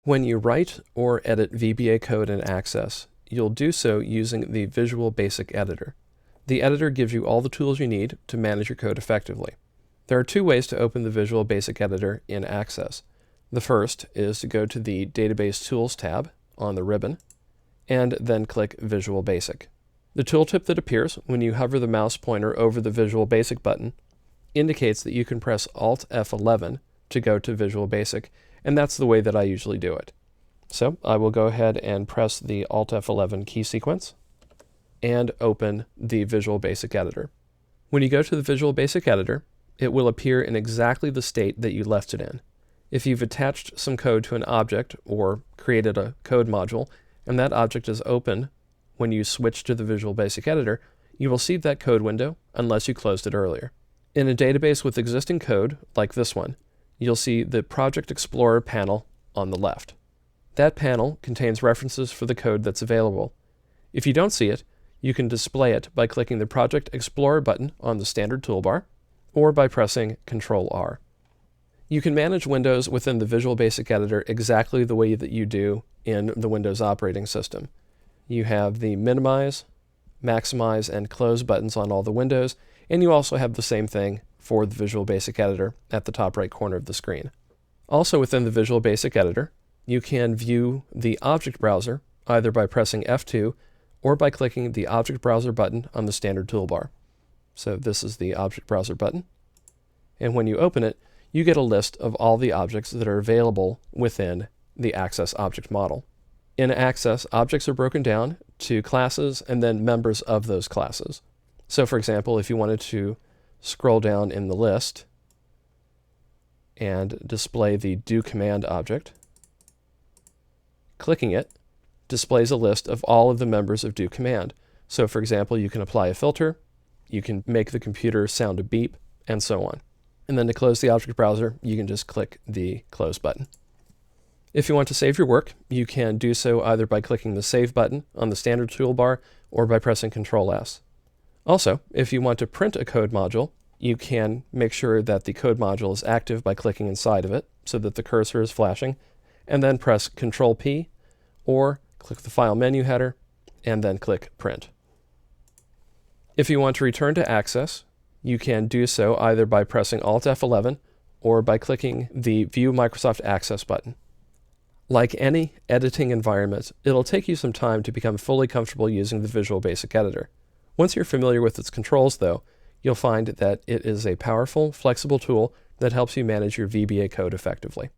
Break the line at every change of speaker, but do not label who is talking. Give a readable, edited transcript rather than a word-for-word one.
When you write or edit VBA code in Access, you'll do so using the Visual Basic Editor. The editor gives you all the tools you need to manage your code effectively. There are two ways to open the Visual Basic Editor in Access. The first is to go to the Database Tools tab on the ribbon, and then click Visual Basic. The tooltip that appears when you hover the mouse pointer over the Visual Basic button indicates that you can press Alt F11 to go to Visual Basic, and that's the way that I usually do it. So I will go ahead and press the Alt F11 key sequence and open the Visual Basic Editor. When you go to the Visual Basic Editor, it will appear in exactly the state that you left it in. If you've attached some code to an object or created a code module, and that object is open when you switch to the Visual Basic Editor, you will see that code window unless you closed it earlier. In a database with existing code, like this one, you'll see the Project Explorer panel on the left. That panel contains references for the code that's available. If you don't see it, you can display it by clicking the Project Explorer button on the standard toolbar, or by pressing Ctrl-R. You can manage windows within the Visual Basic Editor exactly the way that you do in the Windows operating system. You have the minimize, maximize, and close buttons on all the windows, and you also have the same thing for the Visual Basic Editor at the top right corner of the screen. Also within the Visual Basic Editor, you can view the object browser either by pressing F2 or by clicking the Object Browser button on the standard toolbar. So this is the Object Browser button, and when you open it, you get a list of all the objects that are available within the Access object model. In Access, objects are broken down to classes and then members of those classes. So for example, if you wanted to scroll down in the list and display the doCommand object, clicking it displays a list of all of the members of doCommand. So for example, you can apply a filter, you can make the computer sound a beep, and so on. And then to close the object browser, you can just click the Close button. If you want to save your work, you can do so either by clicking the Save button on the standard toolbar or by pressing Ctrl-S. Also, if you want to print a code module, you can make sure that the code module is active by clicking inside of it so that the cursor is flashing, and then press Ctrl-P, or click the File menu header, and then click Print. If you want to return to Access, you can do so either by pressing Alt F11 or by clicking the View Microsoft Access button. Like any editing environment, it'll take you some time to become fully comfortable using the Visual Basic Editor. Once you're familiar with its controls, though, you'll find that it is a powerful, flexible tool that helps you manage your VBA code effectively.